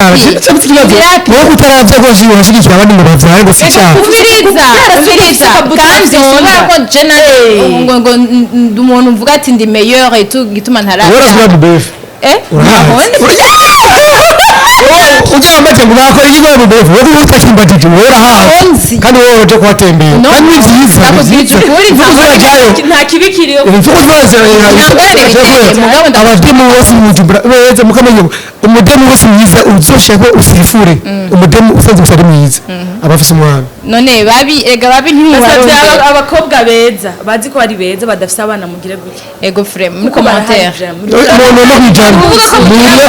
wowe utaravya rwose washigikira abandi ngo bavyaye gusa icyaha umviriza kandi ushobora ko ngo umuntu mvuga ati ndi meilleur et tout gituma ntarara wowe bubefu ujya amaze ngo bakora ikigo bubefu wowe utakimbajije wowe hafi kandi wowe uje kuhatembera kandi nta kibikiriyo abademu bose beza mukamenya umudemu wese mwiza uzoshaka usifure umudemu usanzwe usari mwiza abafise umwana none babi ntimubaronde abakobwa beza bazi ko bari beza badafise abana mugire gutya ego frère muri commentaire no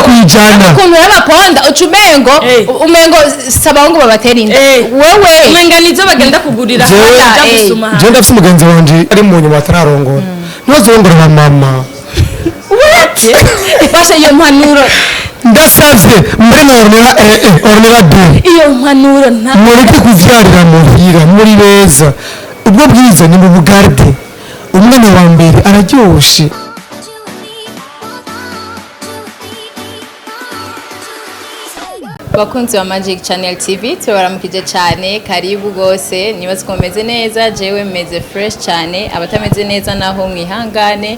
kwijana ukuntu yabaponda ucumengo umengo sabahungu babatera inda wewe umenga nizo bagenda kugurira je ndafise umugenzi wanje ari mu nyuma atararongora ntozongora ba mama basha iyo mpanuro ndasavye mbere nkorera iyo mpanuro mureke kuvyarira muhira muri beza ubwo bwiza ni mu bugarde umwana wa mbere araryoshe bakunzi wa Magic Channel TV tubaramukije cyane karibu gose nibaze ko meze neza jewe meze fresh cyane abatameze neza naho mwihangane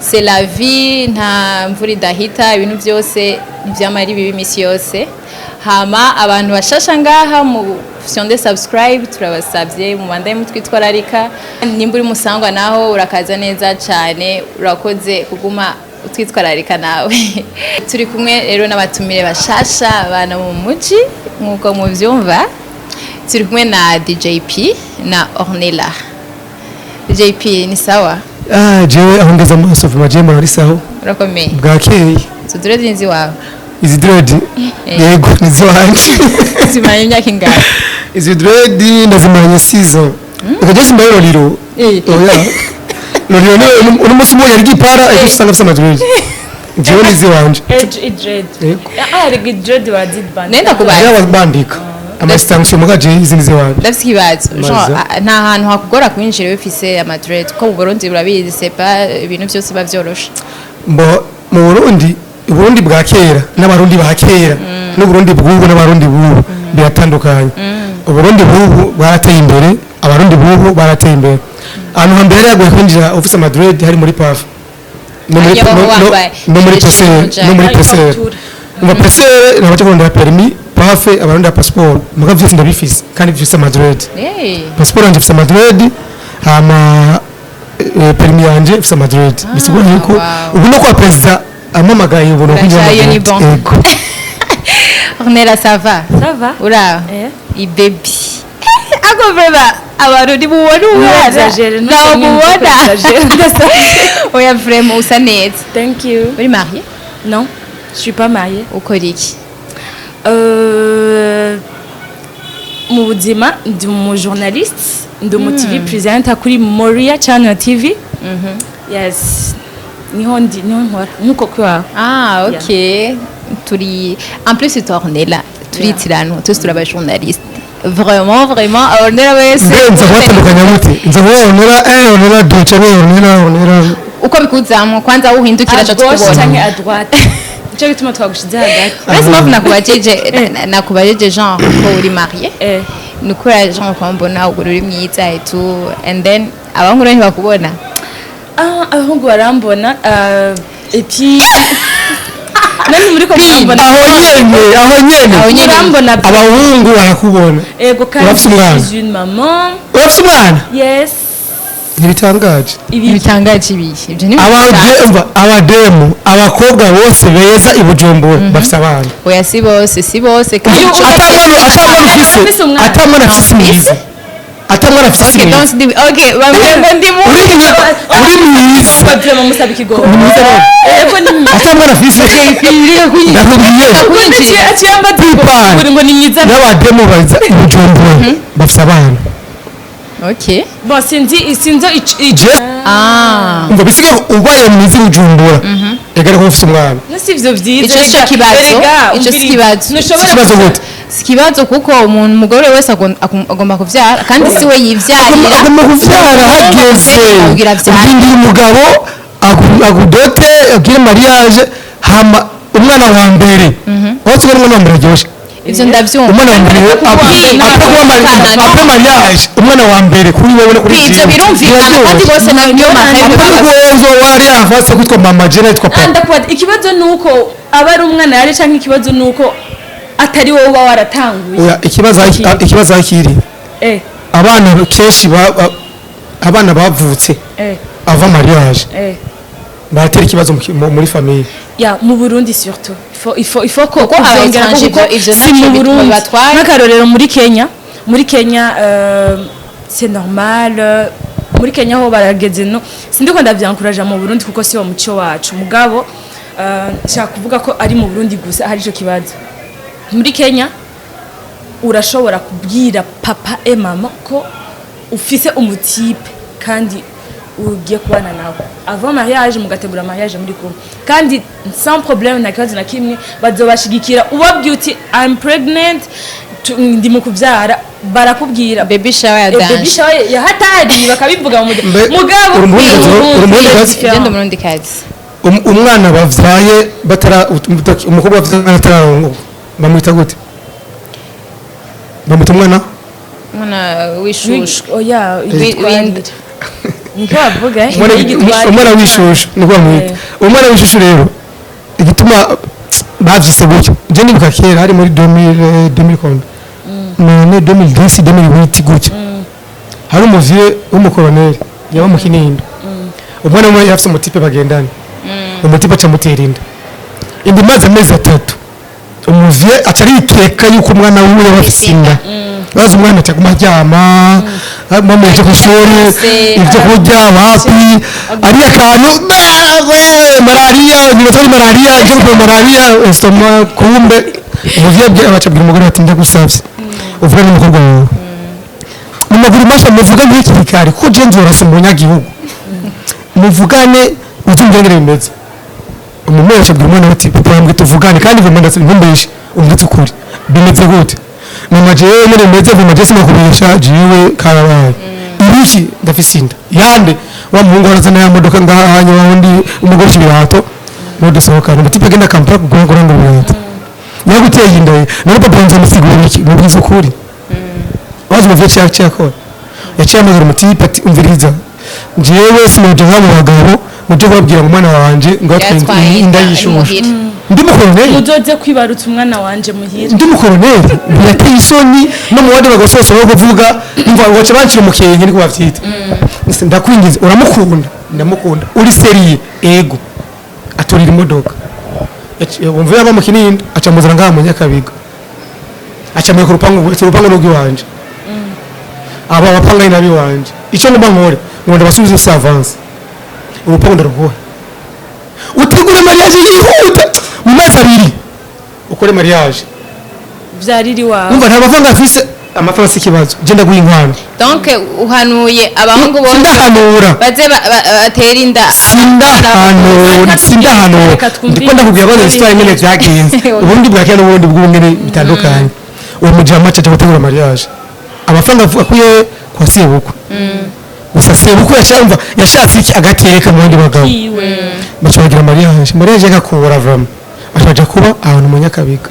c'est la vie nta mvura idahita ibintu byose byamari bibi misi yose hama abantu bashasha ngaha mu fyonde subscribe turabasabye mu bandaye mutwitwararika nimba uri musangwa naho urakaza neza cyane urakoze kuguma utwitwararika nawe turi kumwe rero n'abatumire bashasha abana mu muji nkuko muvyumva turi kumwe na DJP na Ornella. DJP ni sawa? Jewe aho ngeze amaso vuba je muri saho urakomeye bwakeye tudure dinzi wawe izi dread yego nizwanje zimanye imyaka ingahe izi dread ndazimanye season ukageze mbayo liro oya Lorione unumunsi umwe yari gipara ariko usanga afite amadread jewe nizi wanje dread rega dread bazibanda nenda kubaye bandika amastanction mugaje izi nizi wanje ndafite ikibazo nta hantu hakugora kwinjira bifise amadread ko mu Burundi burabizi c'est pas ibintu byose bavyorosha mbo mu Burundi bwa kera n'abarundi ba kera n'Uburundi bw'ubu n'abarundi b'ubu biratandukanye Uburundi bw'ubu barateye imbere abarundi b'ubu barateye imbere ahantu hambere yagoye kwinjira office Madrid hari muri PAF no muri PCR ngo PCR nabaje kurondera permis PAF abarundi passport muga vyose ndabifise kandi bifise Madrid passport yanje ifise Madrid ama permis yanje ifise Madrid bisigura yuko ubu no kwa president amamagaye ubu no kwinjira Ornella ça va ura i baby ako beba abarundi mubona umwana mubona oya vraiment usa neza. Thank you. Uri mariée? Non, je suis pas mariée. Ukora iki? Mu buzima ndi mu journaliste ndi mu TV presenter kuri Moria Channel TV. Yes. Niho nkora nkuko kwa. OK. Turi en plus c'est Ornella. Turi tirano, tous turaba journaliste. Vraiment Ornella wese nza kwatandukanya muti nza Ornella duce Ornella uko bikuzamo kwanza uhindukira cyo tukubona à droite cyo bituma twagushize hagati basi mpamvu nakubajeje genre ko uri marié nukora genre ko mbona uri mwiza et tout and then abahungu rero bakubona abahungu barambona et puis nani muri ko mbona aho nyene urambona abahungu barakubona ego kandi je une maman wafite umwana yes ntibitangaje ibitangaje ibihe ibyo ni abademu abakobwa bose beza i Bujumbura bafite abana oya si bose kandi atamwana afite mwiza atamwana afite mwiza okay bamwe ndimu uri mwiza bavyema musaba ikigo ego ni atamwana afite nakubwiye akiyamba uri ngo ni mwiza n'abademu baza i Bujumbura bafite abana OK. Bon, sinzi ngo bisiga ubaye mwiza Bujumbura egare ko ufite umwana nasivyo vyiza icyo kibazo gute sikibazo kuko umuntu umugore wese agomba kuvyara kandi si we yivyarira agomba kuvyara hageze undi umugabo agudote agire mariage hama umwana wa mbere aho tubona umwana wa mbere aryoshye ivyo ndavyumva umwana wa mbere après mariage umwana wa mbere kuri wowe no kuri ivyo birumvikana kandi bose niyo mahembe bazo wari avase kwitwa mama jena yitwa papa ndakwata ikibazo nuko aba ari umwana yari canke ikibazo nuko atari wowe uba waratanguye oya ikibazo akiri abana kenshi abana bavutse ava mariage batera ikibazo muri famille ya mu Burundi surtout il faut ko abazongera ivyo si mu Burundi n'akarorero muri Kenya c'est normal muri Kenya ho barageze no sindiko ndavyankuraje mu Burundi kuko si wo muco wacu mugabo nshaka kuvuga ko ari mu Burundi gusa hari ico kibazo muri Kenya urashobora kubwira papa et mama ko ufise umutipe kandi ugiye kubana nawe avant mariage mugategura mariage muri kumwe kandi sans problème na kibazo na kimwe bazobashigikira ubabwiye uti I'm pregnant ndi mu kuvyara barakubwira baby shower ya dance baby shower ya hatari bakabivuga mu mugabo genda murundi kazi umwana bavyaye batara umukobwa bavyaye batararongo bamwita gute bamwita umwana wishushu oya niko bavuga umwana wishushu niko bamwita umwana wishushu rero igituma bavyise gutyo je nibuka kera hari muri 2000 konda none 2010 2008 gutyo hari umuvye w'umukoloneli yaba mu Kinindo umwana umwe yafise umutipe bagendana umutipe acamutera inda maze amezi 3 umuvye acariteka yuko umwana wiwe yabafise inda baza umwana cyaguma aryama mama yaje kwishuri ivyo kurya wapi ari akantu malaria ni malaria je ko malaria estoma kumbe umuvye abacabwira umugore ati ndagusavye uvuga n'umukobwa wawe umuguru masha muvuga nk'ikirikari ko je nzorase mu nyagihugu muvugane utumvengere bimeze umumwe acabwira umwana ati papa mbwe tuvugane kandi vuma ndatsimbeshe umvutse ukuri bimeze gute mama jewe muri meze vuma je simakubesha jewe karabaye ibiki ndafise inda yande wa muhungu arazana ya modoka ngahanye wundi umugore kibirato no dusohokana mutipe genda kampara kugora ngo birato naguteye inda none papa nzo musigura iki mubizo kuri wazi muvye cyakora yaciye amagara mutipe ati umviriza jewe sinoje nk'abo bagabo muje babwira umwana wanje ngo atwenge inda yishushe ndi mukoloneli muzoze kwibarutsa umwana wanje muhira ndi mukoloneli yateye isoni no mu wandi bagasoso wo kuvuga umva wacha bancira umukenke niko bavyita ndakwingiza uramukunda ndamukunda uri seriye ego aturira imodoka umva yaba mu Kinindo acamuzana ngaha mu Nyakabiga acamye ku rupangu n'ubwi wanje aba bapanga inabi wanje ico ngomba nkore ngo ndabasubize savance urupangu ndarugoye utegura mariage yihuta mu mezi abiri ukore mariage vyariri wawe umva nta bavanga afise amafaranga sikibazo je ndaguha inkwano donc uhanuye abahungu bose ndahanura baze batera inda sindahanura ndiko ndakubwira abana histoire nyene vyagenze ubundi bwakera n'ubundi bw'ubungene bitandukanye uwo mujama aca gutegura mariage amafaranga akuye kwa sebukwe gusa sebukwe yashatse iki agateka mu bandi bagabo bacagira mariage agakura vama bacaja kuba ahantu mu Nyakabiga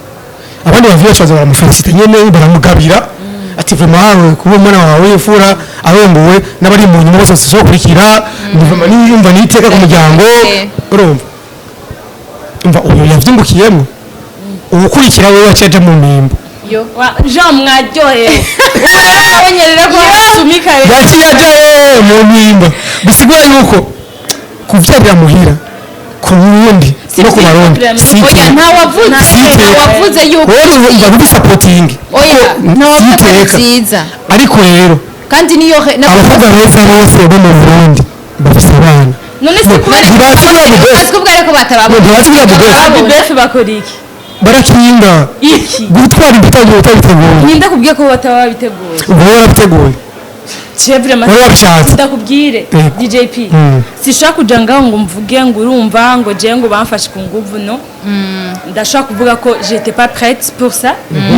abandi bavuye bacaza baramufelicita nyene baramugabira ati vraiment hawe kuba umwana wawe yifura arongowe n'abari mu nyuma bose sokurikira ndivuma niyumva niteka ku muryango urumva umva uyu yavyungukiyemo ubukurikira wewe acaje mu mpimbo yo Jean mwaryohe abonyerera ko asumika yaciyaje mu mpimbo bisigura yuko kuvyarira muhira ku Burundi no ku Barundi oya ntawavuze yuko umva buri supporting oya ntawavuze nziza ariko rero kandi niyo abakobwa beza bose bo mu Burundi bafise abana none se kubera ko batababefe bakora iki barakinda iki gutwara ibitabo utabiteguye ninda kubwiye ko bataba babiteguye ubwo warabiteguye chevre ndakubwire DJP sishaka kuja ngaho ngo mvuge ngo urumva ngo je ngo bamfashe ku nguvu no ndashaka kuvuga ko j'étais pas prête pour ça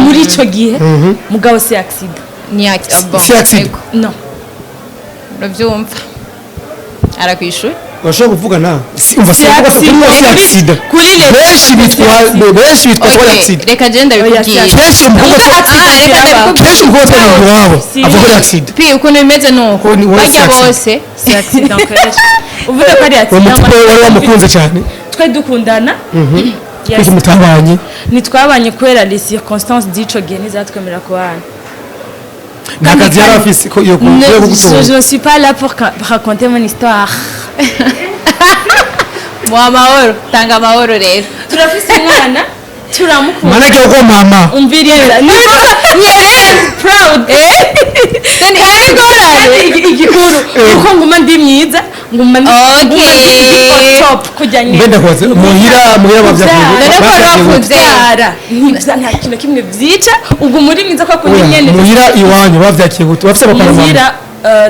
muri ico gihe mugabo c'est accident ni accident c'est accident non uravyumva arakwishura bashobora kuvugana umva Si sinumva ko accident. kuri accident Kuri les benshi bitwa ko Okay, accident reka genda bikubwira kenshi umukobwa reka ndabikubwira kenshi umukobwa atari iwabo Si. avuga ko accident pi ukuntu bimeze nuko Ni wowe bajya si bose si accident kweli uvuga ko ari uwo accident mutipe wari wamukunze cyane twe dukundana Yes. kuki mutabanye ntitwabanye kubera les circonstances d'ico gihe ntizatwemerera kubana nta kazi yari afise ko yo je ne suis pas là pour raconter mon histoire mu amahoro tanga amahoro rero turafise umwana turamukunda manake uko mama umviriza proud igikuru uko nguma ndi myiza nguma ndi top kujya nyine mbenda kwaze muhira kubyara nta kintu kimwe byica ubwo muri mwiza ko kundi nyene muhira iwanyu bavyakiye gute bafise abakora mama muhira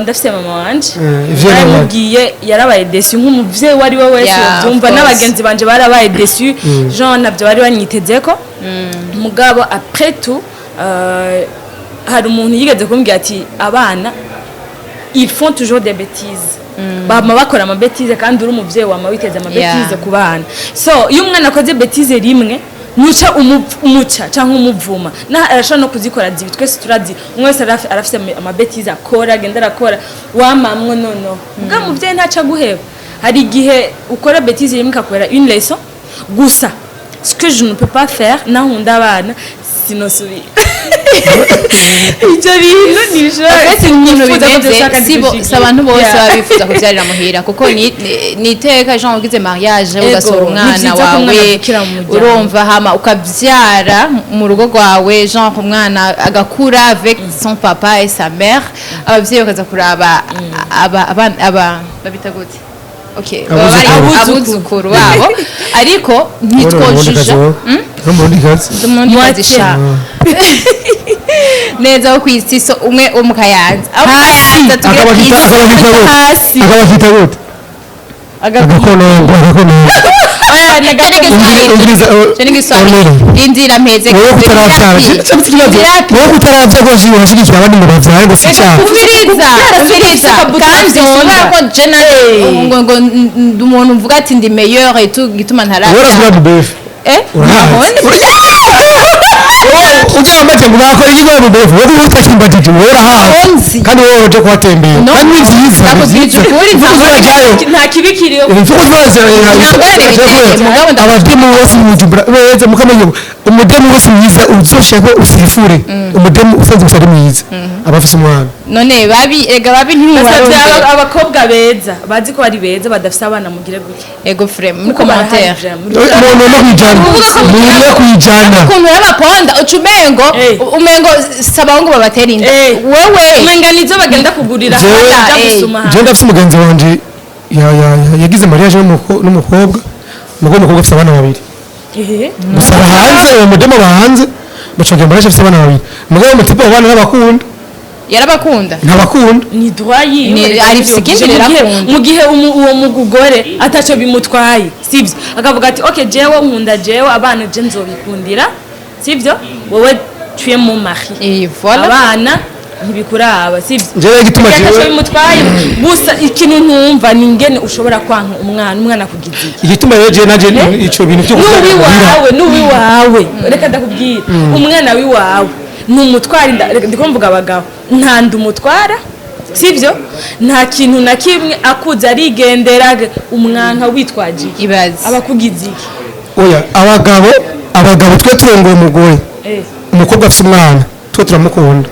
ndafise mama wanje ivyo yaramubwiye yarabaye desu nk'umuvyeyi wari we wese Yeah, byumva of course. n'abagenzi banje barabaye desu Jean nabyo bari banyitezeko mugabo après tout hari umuntu yigeze kumbwira ati abana ils font toujours des bêtises bama bakora ama bêtises kandi uri umuvyeyi wama witeze ama bêtises ku bana so iyo umwana akoze bêtises rimwe nuca umuca cyangwa umuvuma na arashobora no kuzikora zibi twese turazi umwe wese arafise ama bêtises akora agenda arakora wamamwe nono bwa muvyeyi ntaca guheba hari igihe ukora bêtises rimwe kakwera une leçon gusa ce que je ne peux pas faire nankunda abana sinosubira ibyo bintu ese ukuntu bimeze si abantu bose Yeah. baba bifuza kubyarira muhira kuko ni iteka Jean ugize mariage ugasohora umwana wawe urumva hama ukabyara mu rugo rwawe Jean umwana agakura avec son papa et sa mère abavyeyi bakaza kuraba aba babita gute okay abuzukuru babo ariko ntitwojija Moitié. neza wo kwisi so umwe wo mukayanza hasi akabafita gute agakonongo indira mpeze wowe kutaravyara wowe kutaravya ko jiwe washigikiye abandi ngo bavyare ngo si cyaha umviriza kandi kubera ko jena ngo ndi umuntu mvuga ati ndi meilleur et tout gituma wowe ntarabya urasubira mu befu ujya amaze ngo bakora ikigo mu befu wowe utakimbagije wowe urahawe Onzi. kandi wowe uje kuhatembera No, kandi ni vyiza ni nakubwije vyiza ukuri, Uvuga uzajyayo nta kibikiriyo uvuga abademu bose mu Bujumbura beze mukamenya umudemu wese mwiza uzoshaka usifure umudemu usanzwe gusa ari mwiza abafise umwana none ega babi ntimubarumve abakobwa beza bazi ko bari beza badafise abana mugire gutya ego frame muri Kuko commentaire umuntu no kwijana muriye kwijana ukuntu y'abaponda ucumengo umengo saba ngo babatera inda wewe umenganizo bagenda kugurira Jewe- hajya gusuma je ndafise umugenzi wanje yagize mariage n'umukobwa umukobwa afise abana babiri gusa hanze uwo mudemo bahanze bacongera mariage afise abana babiri mugabo umutipe w'abana n'abakunda yarabakunda ntabakunda ni droit yiwe ari sikindi rirakunda mu gihe uwo mugore ataco bimutwaye sivyo akavuga ati okay jewe nkunda jewe abana je nzobikundira sivyo wowe tu es mon mari et voilà abana ntibikuraba sivyo jewe gituma ataco jewe bimutwaye gusa ikintu ntumva ni ingene ushobora kwanka umwana kugize igituma rero jewe naje ico bintu byo nuwi wawe reka ndakubwira umwana wiwawe numutwara ndiko mvuga abagabo nta ndumutwara sivyo nta kintu na kimwe akuza arigendera umwanka witwaje ibaze abakugize oya abagabo twe turongoye umugore umukobwa afite umwana twe turamukunda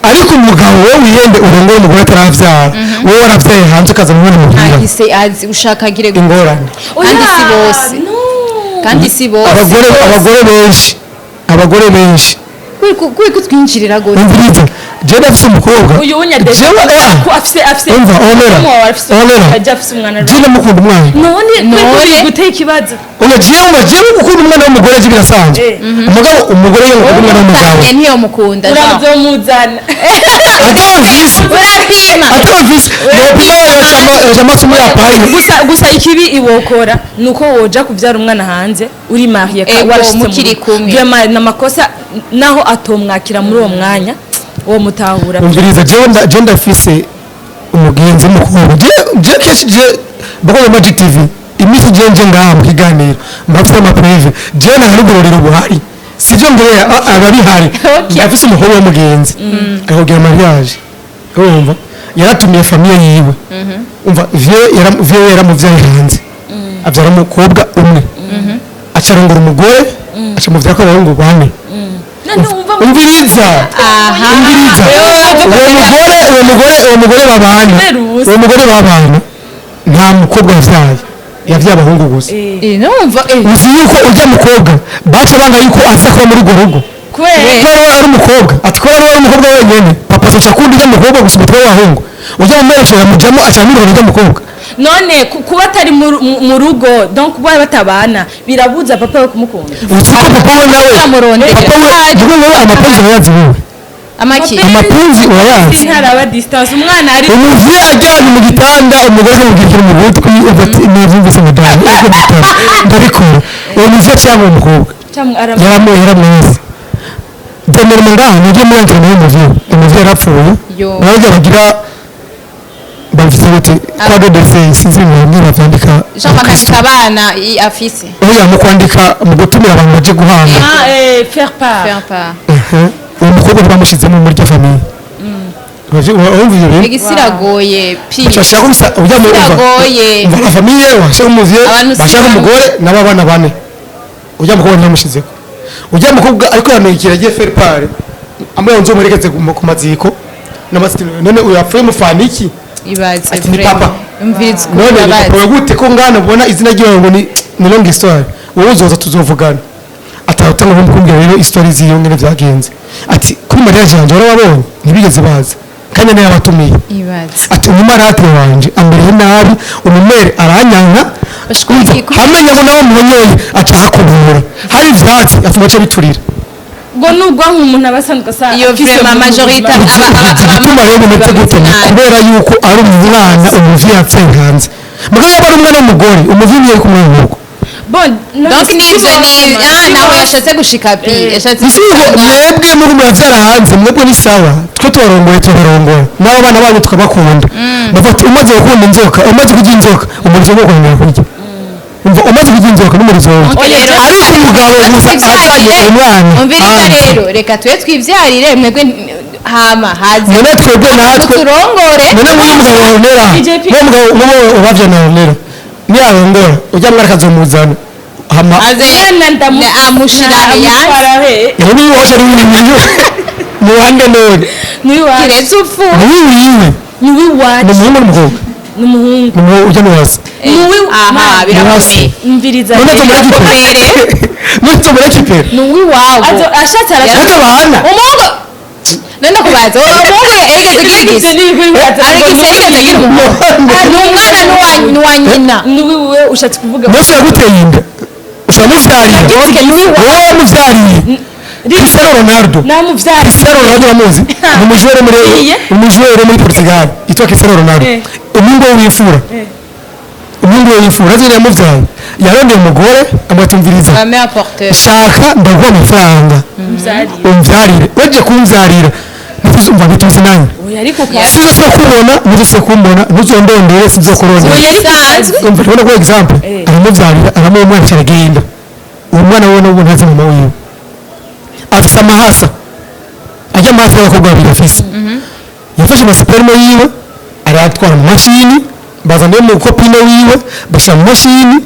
ariko umugabo wowe wiyende urongora umugore ataravyara wowe waravyaye hanze ukaza mu mwana muhira ahise azi ushaka agire ingorane kandi si bose kandi si bose abagore benshi kuri kutwinjirira gose umviriza jewe afise umukobwa uyu unyadede jewe afise umva afise umwana jewe mukunda umwana none guteye ikibazo oya jewe gukunda umwana w'umugore je birasanzwe umugabo umugore yo gukunda umwana w'umugabo niyo mukunda uramuzomuzana atavise nopima yoja amasomo yapaye gusa ikibi iwokora nuko woja kuvyara umwana hanze uri mariye mukiri kumwe namakosa naho atomwakira muri uwo mwanya uwo mutahura umviriza jewe ndafise umugenzi w'umukobwa je kenshi bakora Magic TV imisi jenje ngaha mu kiganiro mbafite amapreve je na hari gororero buhari sivyo mbere ababihari ndafise umuhoro wa mugenzi ahogira mariage urumva yaratumiye famille yiwe umva vieux yaramuvyaye hanze avyara umukobwa umwe acarongora umugore acamuvyara ko abahungu bane umviriza uwo mugore babana nta mukobwa yavyaye abahungu gusa uzi yuko urya mukobwa baca banga yuko aza kuba muri urwo rugo kubera ari umukobwa ati kubera ari umukobwa wenyene papa azoca kundi urya mukobwa gusa umutwe w'abahungu urya mumerekera yamujamo acamirwa urya mukobwa none kuba atari mu rugo donc kuba batabana birabuza papa we kumukunda uzi ko papa we nawe amapenzi urayazi wowe amapenzi urayazi ntaraba distance umwana ari umuvyeyi ajyanye mu gitanda umugore amubwira mu butwi ati navyumvise madame ndabikora uwo muvyeyi cyangwa umukobwa yaramwezi demera ngaha ngiye muri ankira nawe umuvyeyi yarapfuye nawe bagira bafite uti kwado dese sinzi ngo bavandika Jean kwandika abana afise oya mu kwandika mu gutumira abantu baje guhanga faire part uwo mukobwa bamushizemo muri rya famille urumva ibyo igisiragoye pi bashaka gusa ujya mu umva famille washaka umuvyeyi bashaka umugore n'abana bane ujya mukobwa nyamushizeko ujya mukobwa ariko yanukira agiye faire part ambaye nzo murekeze ku maziko n'amasitino none uyapfuye mufana iki ibaze ni papa umviriza none papa gute ko ngana ubona izina ryawe ngo ni long story wowe uzoza tuzovugana atatanga nko kumbwira rero stories ziyo ngene vyagenze ati kuri Maria Janje warababonye ntibigeze baza kandi nayo abatumiye ibaze ati umumarate wanje ambere nabi umumere aranyanka hamenya ngo nawe munyeye ataka kubura hari ivyatsi afuga cyo biturira ngo nubwo nk'umuntu abasanzwe asa iyo vraiment majorité bituma rero mumeze gute kubera yuko ari umwana umuvyeyi yapfuye hanze mugabo ari umwana w'umugore umuvyeyi yari kumwe n'urugo bon donc nivyo ni nawe yashatse gushika pi yashatse mwebwe muri muravyara hanze mwebwe ni sawa twe tubarongora n'abo bana banyu tukabakunda bafata umaze gukunda inzoka umaze kurya inzoka umurizo wo kwemera kurya umva umaze kurya inzoka n'umurizo ariko umugabo gusa azanye umwana umviriza rero reka twe twivyarire mwebwe hama hazi none twebwe natwe turongore none muri mugabo wonera n'umugabo ubavye na wonera niyarongora ujya mwari kazomuzana hama amushira yarahe ni wowe ari ni wande none ni wa kiretse upfu ni wiwe ni wiwa ni umuhungu n'umukobwa n'umuhungu ujya mu wasi aha birakomeye mviriza none tumureke ipera ni uwiwabo ashatse ariko bahana umuhungu none kubaza umuhungu yarigeze agira umuhungu ni umwana n'uwa nyina ni wiwe ushatse kuvuga mose yaguteye inda uramuvyarira wowe wamuvyariye Cristiano Ronaldo namuvyariye Cristiano Ronaldo uramuzi umujwere muri Portugal yitwa Cristiano Ronaldo umuhungu w'imfura azira yamuvyaye yarondeye umugore amutumviriza shaka ndaguha amafaranga umvyarire waje kumvyarira ntuzumva bituzi nanyu sizo kubona ntuzose kumbona ntuzondondere sizo kurondera umva tubona ko example aramuvyarira aramuha umwana cyagenda uwo mwana we n'ubu ntazi mama wiwe afise amahasa ajya amahasa y'abakobwa babiri afise yafashe amasperme yiwe arayatwara mu mashini bazaniye mu kopine wiwe bashyira mu mashini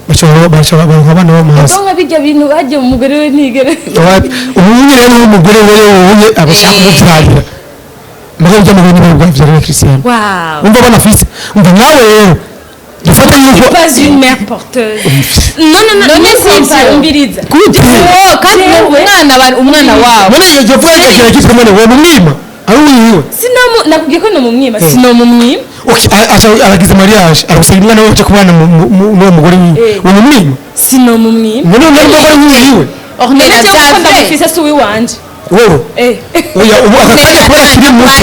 bashobora abana b'amahasa nka bijya bintu bagiye umugore we ntigere ubu nyine rero umugore we wowe abashaka kumuvyarira mugabo ujya mu bintu bwavyarira Christian umva abana afise umva nawe rero dufate yuko pas une mère porteuse non c'est umbiriza kandi umwana wawe none iyo vuga ikigira gipomone wo mumwima ari wiwe sinomu nakubwiye ko no mumwima sinomu mwima aragize mariage arusaba umwana we kubana n'uwo mugore wiwe wo mumwima sinomu mwima none umugore wiwe ornera byafise suwi wanje wowe oya ubu akakanya kubera kiri muto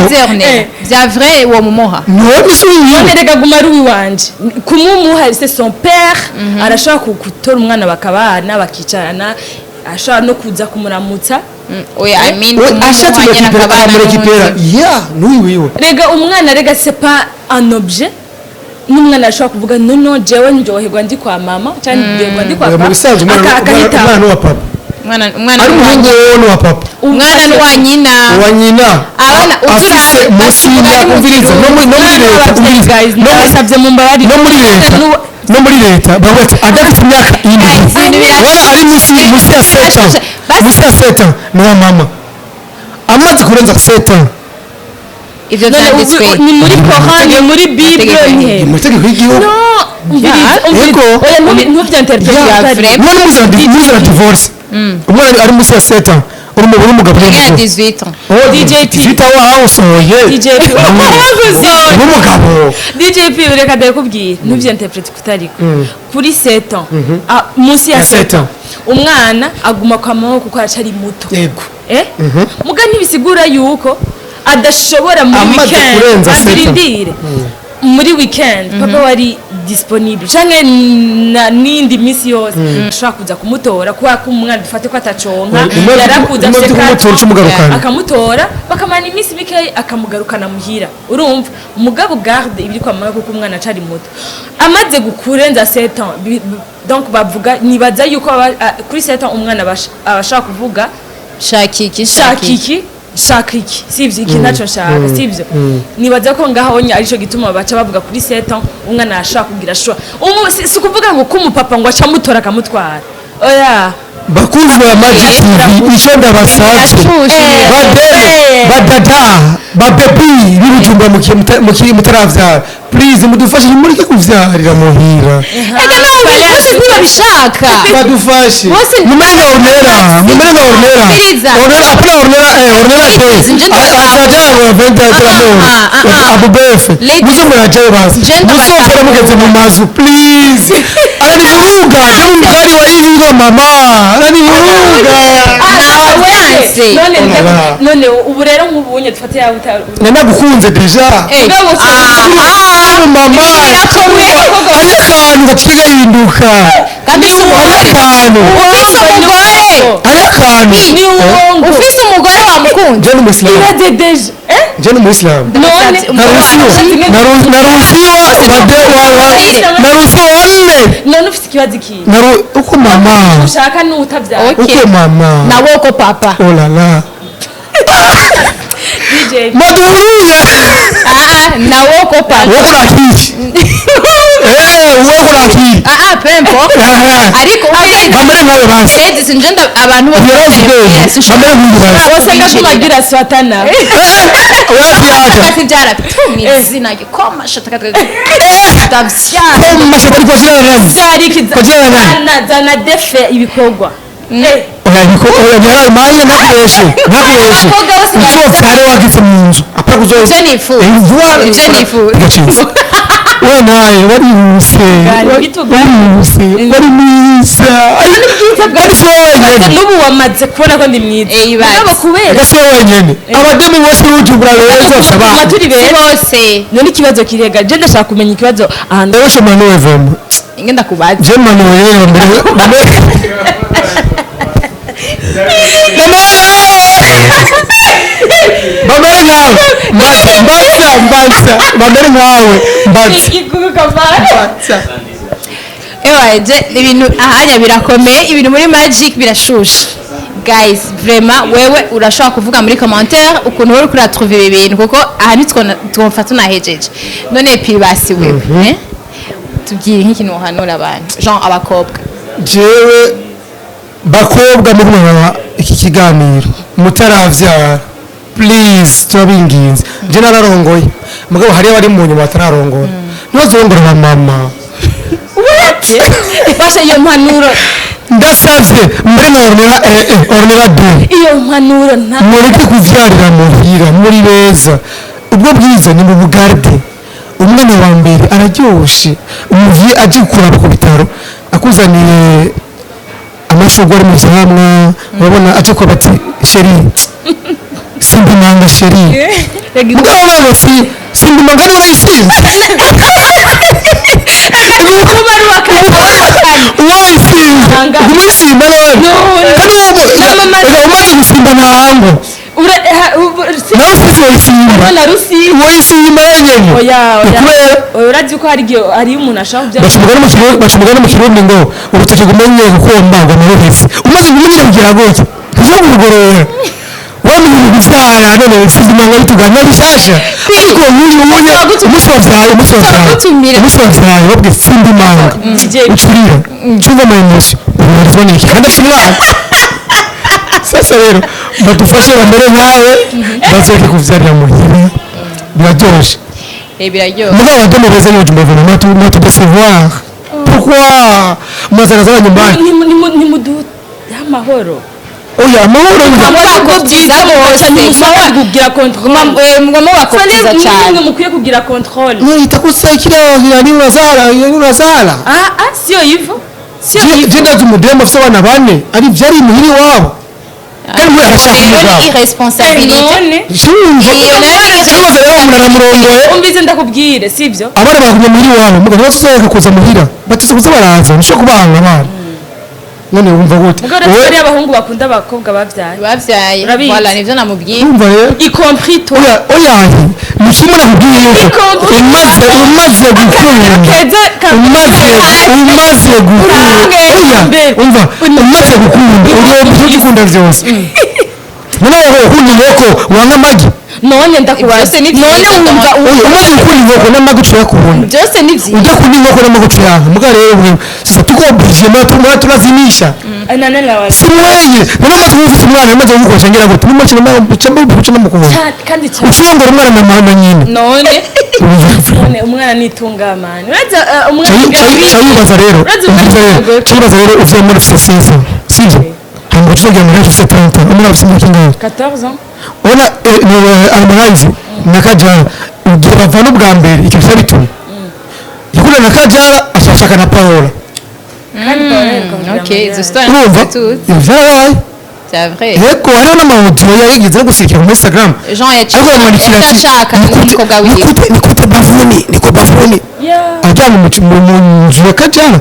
vya vrai uwo mumuha none si wiwe none rega guma ari wiwanje kumumuha c'est son père arashaka gutora umwana bakabana bakicarana ashaka no kuza kumuramutsa oya I mean ashatse kurekipera ya n'uyu wiwe rega umwana rega c'est pas un objet n'umwana ashobora kuvuga no jewe ndyoherwa ndi kwa mama cyane ndyoherwa ndi kwa mu papa bisanzwe umwana wa papa umwana ari umuhungu wowe wa papa umwana ni wa nyina wa nyina abana afise munsi y'umviriza no muri leta ndabasabye mu mbabari no muri leta bawete adafite imyaka ine wala ari munsi ya 7 ni wa mama amaze kurenza 7 ivyo vyanditswe ni muri Quran ni muri Bible ni mu tegeko y'igihugu ntuvyanterprete muza na divorce umwana ari munsi ya 7 uri umugabo ya 18 DJP wasohoye DJP uri umugabo DJP reka ndakubwira ntuvyanterprete kutariko kuri 7 munsi ya 7 umwana aguma kwa mama kuko aracari muto yego muga ntibisigura yuko adashobora muri weekend azirindire muri weekend papa wari disponible canke nindi misi yose ashaka kuza kumutora kwa ko umwana dufate ko ataconka yarakuza akamutora bakamana imisi mike akamugarukana muhira urumva umugabo garde ibiri kwa mama kuko umwana acari muto amaze gukurenza 7 ans donc bavuga nibaza yuko kuri 7 ans umwana abashaka kuvuga shakiki sivyo iki naco nshaka sivyo nibaza ko ngaho nya arico gituma baca bavuga kuri 7 ans umwana ashaka kugira shwa si kuvuga ngo kumupapa ngo aca mutora akamutwara oya bakunzi ba Magic TV icyo ndabashatse badada babebi bibujumbura mutaravyara please mudufashe mureke kuvyarira muhira bose ntibabishaka badufashe mumenga ornera azaja abubefe muzo murajayo basi muzofera mugeze mu mazu please aranivuruga je mugari wa hivi ngo mama aranivuruga none ubu rero nk'ubunye dufate yawe nanagukunze deja mama akantu gaciye gahinduka ufise umugore wamukunze je n'umusilamu je n'umusilamu narusiwa wanne none ufite ikibazo kiyi uko mama ushaka n'utavyara uko mama nawe uko papa oh la la DJ maduhuye nawe uko papa wako na kiki wako na kiki pempo ariko bamere nkawe basi edi sinjenda abantu bamere nkawe basi wasanga kumagira swatana wapi sijara izina gikoma shataka koma shatari kwa jina nani zarikiza zana defe ibikorwa nyaraye maye nakureshe uzovyare wagitse mu nzu apara kuzoza we naye warihuse wari mwiza n'ubu wamaze kubona ko ndi mwiza kubera si wowe wenyene abademi bose b'ubujumbura beza turi bose none ikibazo kirega je ndashaka kumenya ikibazo ahantu ndabashe manuwe vema ingenda kubaza je manuwe rero mbere bamere nkawe bamere nkawe je ibintu ahanya birakomeye ibintu muri Magic birashusha guys vraiment wewe urashobora kuvuga muri commentaire ukuntu uri kuri trouver ibi bintu kuko aha twumfata unahejeje none pi basi wewe tubwire nk'ikintu uhanura abantu genre abakobwa jewe bakobwa murumva iki kiganiro mutaravyara please turabinginze je nararongoye mugabo hari abari mu nyuma batararongora ntibazongora mama basha iyo mpanuro ndasavye mbere na ornera de iyo mpanuro nta mureke kuvyarira muhira muri beza ubwo bwiza ni mu bugarde umwana wa mbere araryoshe umuvye aje kuraba ku bitaro akuzaniye amashugwe ari mu vyamwa urabona aje ko bati sheri simbimanga sheri mugabo babo simbimanga niwe wayisinze uwayisinze umusimba nawe kandi umaze gusimba ntahango nawe ufise woyisimba na rusi woyisimba yenyene oya urazi ko hari umuntu ashaka kubyara bacumugana mu kirundi ngo urutoki gumenye gukomba ngo naruhese umaze kumenyera kugira gutya kuja kugorora wamenye kuvyara none sizima ngo bitugana bishasha ariko uyu umusovyaye wabwe simba imanga ucurira cyumva mu emotion uburizwa n'iki kandi afite umwana sasa rero badufashe bamere nkawe bazeke kuvyarira muhira biraryoshe biraryoha mugabo abagome beza n'ubu mbavana matu décevoir pourquoi mwazana zaba nyumbani ni mudu y'amahoro oya amahoro bakubyiza bose kugira contrôle mugomba bakubyiza cyane mukwiye kugira contrôle itakusakira yani unazala sio hivyo jenda zumudemo afise abana bane ari vyari muhiri wabo kandi mwe arashaka umugabo irresponsabilité ikibazo rero muramurongoye umvize ndakubwire sivyo abana bagumye muhiri wabo mugabo bazosohoka kuza muhira batise kuza baraza nishobora kubanga abana none wumva gute wowe ari abahungu bakunda abakobwa bavyaye voilà nivyo namubwiye wumva rero y compris toi oya mushimwe nakubwiye yuko umaze gukura umaze gukunda uriyo gukunda vyose none ukunda inkoko wanga amagi none ndakubaza none wumva umaze gukunda inkoko n'amagi uciye kubona byose ni vyiza udakunda inkoko n'amagi uciye muga rero sasa tuko obligé mwa tulazimisha si mwenye none maze kumufisa umwana maze kumukosha ngira gute mumaze kuca namukubona kandi uciyongora umwana na mama nyine none umwana nitungamana cyayubaza rero uvuye muri fesizo sivyo hanyuma tuvuge muri fesizo 30 umwana afite imyaka ingahe 14 ans ona Harmonize na Kajala ugiye bavana ubwa mbere icyo cyari bituma yakunda na Kajala ashaka na Paola ok izo story vyarabaye c'est vrai yego hariho n'amawudiyo yayigeze no gusirikira muri Instagram Jean yaciye ashaka n'umukobwa wiwe niko bavuni ajyana mu nzu ya Kajala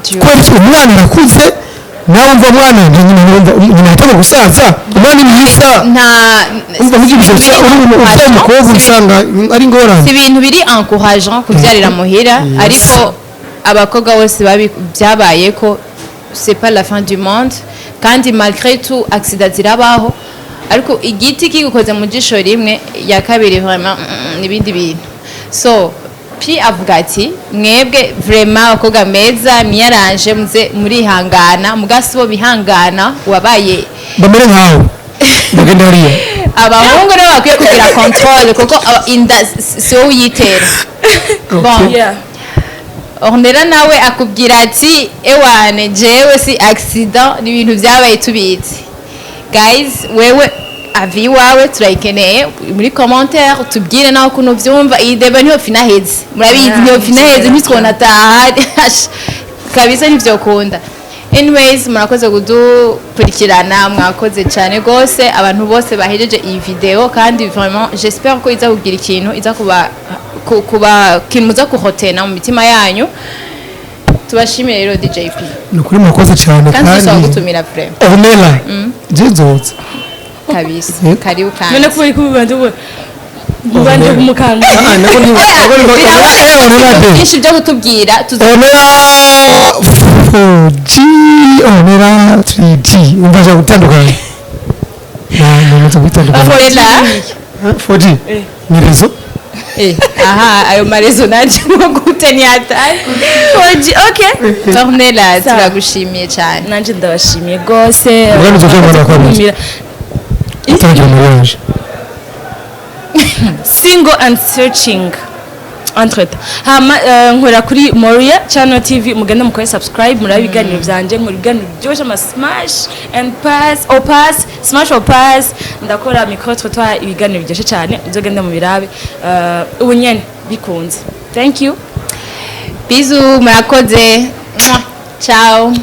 kubera umwana arakuze nawe umva mwana nyina yatanga gusaza umwana ni mwiza umva mugibije uri umukobwa usanga ari ngorane si ibintu biri encourageant kubyarira muhira ariko abakobwa bose byabaye ko c'est pas la fin du monde kandi malgré tout accident zirabaho ariko igiti kigukoze mu jisho rimwe ya kabiri vraiment nibindi bintu so puis avuga ati mwebwe vraiment abakobwa meza miyaranje muze murihangana mugasibo bihangana wabaye bamere nkawe bagenda hariya abahungu rero bakwiye kugira control kuko inda si wowe uyitera bon Ornella nawe akubwira ati ewane jewe si accident ni ibintu byabaye tubizi guys wewe avi wawe turayikeneye muri commentaire tubwire nawe ukuntu byumva iyi deba niyo finaheze murabizi niyo finaheze ntitwona taha kabisa nivyo kunda anyways murakoze kudukurikirana mwakoze cyane gose abantu bose bahejeje iyi video kandi vraiment j'espère ko iza kugira ikintu iza kuba kimuza kuhotena mu mitima yanyu tubashimire rero DJP nukuri mwakoze cyane kandi tuzagutumira frère Ornella jezotse kabisa karibu kandi none ko uri kubibanda ubanje kumukanga byinshi byo kutubwira Ornella 3G umvaje gutandukana namaze gutandukana 4G ni rezo aha ayo marezo nanje gute ni hatari 4G okay Ornella turagushimiye cyane nanje ndabashimiye gose ugamije ko mwana kwamira itangira mariage single and searching nkora kuri Moria Channel TV mugenda mukore subscribe muri ibiganiro byanje muri ibiganiro byose ama smash and pass or pass smash or pass ndakora micro trottoir ibiganiro byose cyane uzogenda mu birabe ubunyene bikunze thank you bizu murakoze ciao